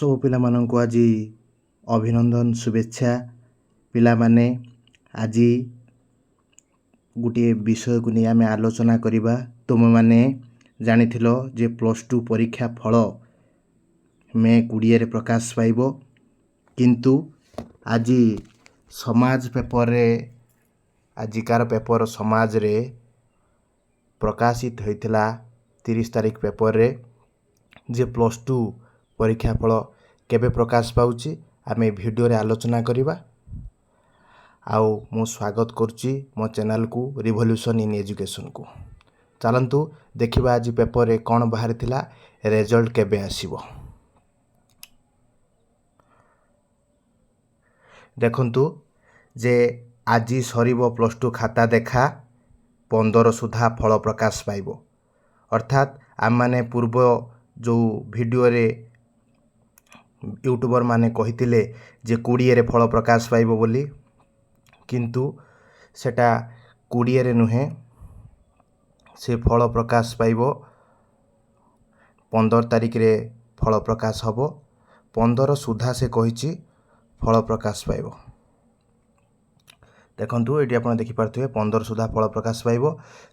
ସବୁ ପିଲାମାନଙ୍କୁ ଆଜି ଅଭିନନ୍ଦନ ଶୁଭେଚ୍ଛା। ପିଲାମାନେ ଆଜି ଗୋଟିଏ ବିଷୟକୁ ନେଇ ଆମେ ଆଲୋଚନା କରିବା। ତୁମେମାନେ ଜାଣିଥିଲ ଯେ +2 ପରୀକ୍ଷା ଫଳ ମେ 20ରେ ପ୍ରକାଶ ପାଇବ, କିନ୍ତୁ ଆଜି ସମାଜ ପେପରରେ ଆଜିକାର ପେପର ସମାଜରେ ପ୍ରକାଶିତ ହୋଇଥିଲା 30 ତାରିଖ ପେପରରେ ଯେ +2 ପରୀକ୍ଷା ଫଳ କେବେ ପ୍ରକାଶ ପାଉଛି ଆମେ ଭିଡ଼ିଓରେ ଆଲୋଚନା କରିବା। ଆଉ ମୁଁ ସ୍ୱାଗତ କରୁଛି ମୋ ଚ୍ୟାନେଲକୁ ରିଭଲ୍ୟୁସନ୍ ଇନ୍ ଏଜୁକେସନକୁ। ଚାଲନ୍ତୁ ଦେଖିବା ଆଜି ପେପରରେ କ'ଣ ବାହାରିଥିଲା, ରେଜଲ୍ଟ କେବେ ଆସିବ। ଦେଖନ୍ତୁ ଯେ ଆଜି ସରିବ +2 ଖାତା ଦେଖା, 15 ସୁଦ୍ଧା ଫଳ ପ୍ରକାଶ ପାଇବ। ଅର୍ଥାତ୍ ଆମମାନେ ପୂର୍ବ ଯେଉଁ ଭିଡ଼ିଓରେ ୟୁଟ୍ୟୁବର ମାନେ କହିଥିଲେ ଯେ 20ରେ ଫଳ ପ୍ରକାଶ ପାଇବ ବୋଲି, କିନ୍ତୁ ସେଟା 20ରେ ନୁହେଁ, ସେ ଫଳ ପ୍ରକାଶ ପାଇବ 15 ତାରିଖରେ ଫଳ ପ୍ରକାଶ ହେବ। 15 ସୁଦ୍ଧା ସେ କହିଛି ଫଳ ପ୍ରକାଶ ପାଇବ। ଦେଖନ୍ତୁ ଏଠି ଆପଣ ଦେଖିପାରୁଥିବେ 15 ସୁଦ୍ଧା ଫଳ ପ୍ରକାଶ ପାଇବ।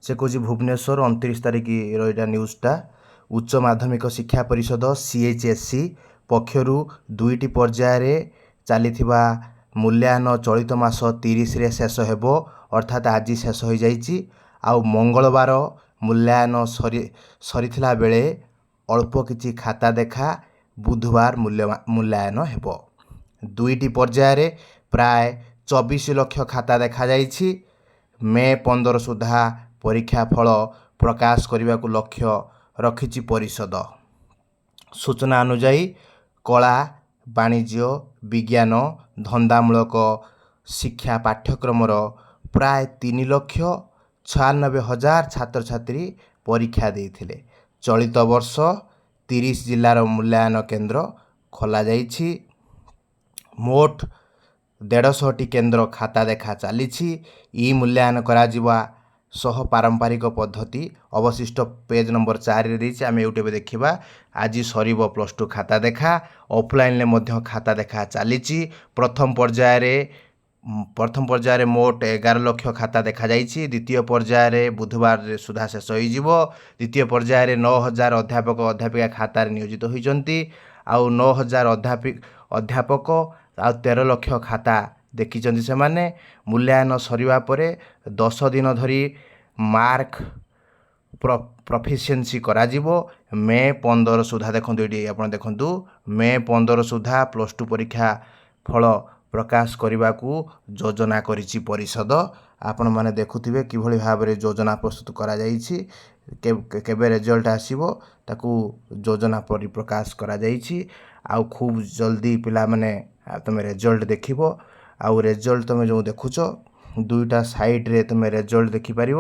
ସେ କହୁଛି ଭୁବନେଶ୍ୱର 29 ତାରିଖର ଏଇଟା ନ୍ୟୁଜ୍ଟା। ଉଚ୍ଚ ମାଧ୍ୟମିକ ଶିକ୍ଷା ପରିଷଦ CHSC ପକ୍ଷରୁ 2ଟି ପର୍ଯ୍ୟାୟରେ ଚାଲିଥିବା ମୂଲ୍ୟାୟନ ଚଳିତ ମାସ 30ରେ ଶେଷ ହେବ। ଅର୍ଥାତ୍ ଆଜି ଶେଷ ହୋଇଯାଇଛି। ଆଉ ମଙ୍ଗଳବାର ମୂଲ୍ୟାୟନ ସରିଥିଲା ବେଳେ ଅଳ୍ପ କିଛି ଖାତା ଦେଖା ବୁଧବାର ମୂଲ୍ୟାୟନ ହେବ। 2ଟି ପର୍ଯ୍ୟାୟରେ ପ୍ରାୟ 24 ଲକ୍ଷ ଖାତା ଦେଖାଯାଇଛି। ମେ 15 ସୁଦ୍ଧା ପରୀକ୍ଷା ଫଳ ପ୍ରକାଶ କରିବାକୁ ଲକ୍ଷ୍ୟ ରଖିଛି ପରିଷଦ। ସୂଚନା ଅନୁଯାୟୀ କଳା, ବାଣିଜ୍ୟ, ବିଜ୍ଞାନ, ଧନ୍ଦାମୂଳକ ଶିକ୍ଷା ପାଠ୍ୟକ୍ରମର ପ୍ରାୟ 3,96,000 ଛାତ୍ରଛାତ୍ରୀ ପରୀକ୍ଷା ଦେଇଥିଲେ। ଚଳିତ ବର୍ଷ 30 ଜିଲ୍ଲାର ମୂଲ୍ୟାୟନ କେନ୍ଦ୍ର ଖୋଲାଯାଇଛି। ମୋଟ 150ଟି କେନ୍ଦ୍ର ଖାତା ଦେଖା ଚାଲିଛି। ମୂଲ୍ୟାୟନ କରାଯିବା ସହ ପାରମ୍ପରିକ ପଦ୍ଧତି ଅବଶିଷ୍ଟ ପେଜ୍ ନମ୍ବର 4ରେ ଦେଇଛି। ଆମେ ୟୁଟ୍ୟୁବରେ ଦେଖିବା। ଆଜି ସରିବ +2 ଖାତା ଦେଖା। ଅଫଲାଇନ୍ରେ ମଧ୍ୟ ଖାତା ଦେଖା ଚାଲିଛି। ପ୍ରଥମ ପର୍ଯ୍ୟାୟରେ ମୋଟ 11 ଲକ୍ଷ ଖାତା ଦେଖାଯାଇଛି। ଦ୍ୱିତୀୟ ପର୍ଯ୍ୟାୟରେ ବୁଧବାର ସୁଦ୍ଧା ଶେଷ ହୋଇଯିବ। ଦ୍ୱିତୀୟ ପର୍ଯ୍ୟାୟରେ 9,000 ଅଧ୍ୟାପକ ଅଧ୍ୟାପିକା ଖାତାରେ ନିୟୋଜିତ ହୋଇଛନ୍ତି। ଆଉ 9,000 ଅଧ୍ୟାପକ ଆଉ 13 ଲକ୍ଷ ଖାତା ଦେଖିଛନ୍ତି ସେମାନେ। ମୂଲ୍ୟାୟନ ସରିବା ପରେ 10 ଦିନ ଧରି ମାର୍କ ପ୍ରଫିସିଏନ୍ସି କରାଯିବ। ମେ 15 ସୁଦ୍ଧା ଦେଖନ୍ତୁ, ଏଠି ଆପଣ ଦେଖନ୍ତୁ, ମେ 15 ସୁଦ୍ଧା +2 ପରୀକ୍ଷା ଫଳ ପ୍ରକାଶ କରିବାକୁ ଯୋଜନା କରିଛି ପରିଷଦ। ଆପଣମାନେ ଦେଖୁଥିବେ କିଭଳି ଭାବରେ ଯୋଜନା ପ୍ରସ୍ତୁତ କରାଯାଇଛି। କେବେ ରେଜଲ୍ଟ ଆସିବ ତାକୁ ଯୋଜନା ପରି ପ୍ରକାଶ କରାଯାଇଛି। ଆଉ ଖୁବ୍ ଜଲ୍ଦି ପିଲାମାନେ ତୁମେ ରେଜଲ୍ଟ ଦେଖିବ। ଆଉ ରେଜଲ୍ଟ ତୁମେ ଯେଉଁ ଦେଖୁଛ, 2ଟା ସାଇଡ଼୍ରେ ତୁମେ ରେଜଲ୍ଟ ଦେଖିପାରିବ।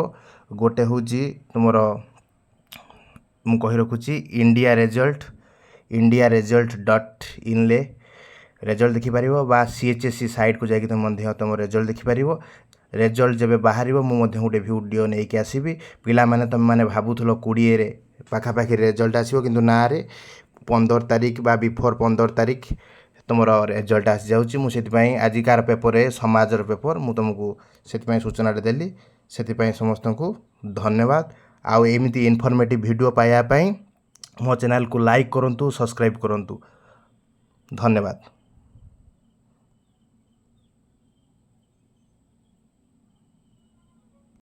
ଗୋଟେ ହେଉଛି ତୁମର, ମୁଁ କହି ରଖୁଛି, indiaresult.inରେ ରେଜଲ୍ଟ ଦେଖିପାରିବ, ବା CHSC ସାଇଟ୍କୁ ଯାଇକି ତୁମେ ମଧ୍ୟ ତୁମ ରେଜଲ୍ଟ ଦେଖିପାରିବ। ରେଜଲ୍ଟ ଯେବେ ବାହାରିବ ମୁଁ ମଧ୍ୟ ଗୋଟେ ଭିଡ଼ିଓ ନେଇକି ଆସିବି। ପିଲାମାନେ ତୁମେମାନେ ଭାବୁଥିଲ 20ରେ ପାଖାପାଖି ରେଜଲ୍ଟ ଆସିବ, କିନ୍ତୁ ନାଁରେ 15 ତାରିଖ ବା ବିଫୋର୍ 15 ତାରିଖ ତୁମର ରେଜଲ୍ଟ ଆସିଯାଉଛି। ମୁଁ ସେଥିପାଇଁ ଆଜିକାର ପେପରରେ, ସମାଜର ପେପର, ମୁଁ ତୁମକୁ ସେଥିପାଇଁ ସୂଚନାଟା ଦେଲି। ସେଥିପାଇଁ ସମସ୍ତଙ୍କୁ ଧନ୍ୟବାଦ। ଆଉ ଏମିତି ଇନଫର୍ମେଟିଭ୍ ଭିଡ଼ିଓ ପାଇବା ପାଇଁ ମୋ ଚ୍ୟାନେଲକୁ ଲାଇକ୍ କରନ୍ତୁ, ସବସ୍କ୍ରାଇବ୍ କରନ୍ତୁ। ଧନ୍ୟବାଦ।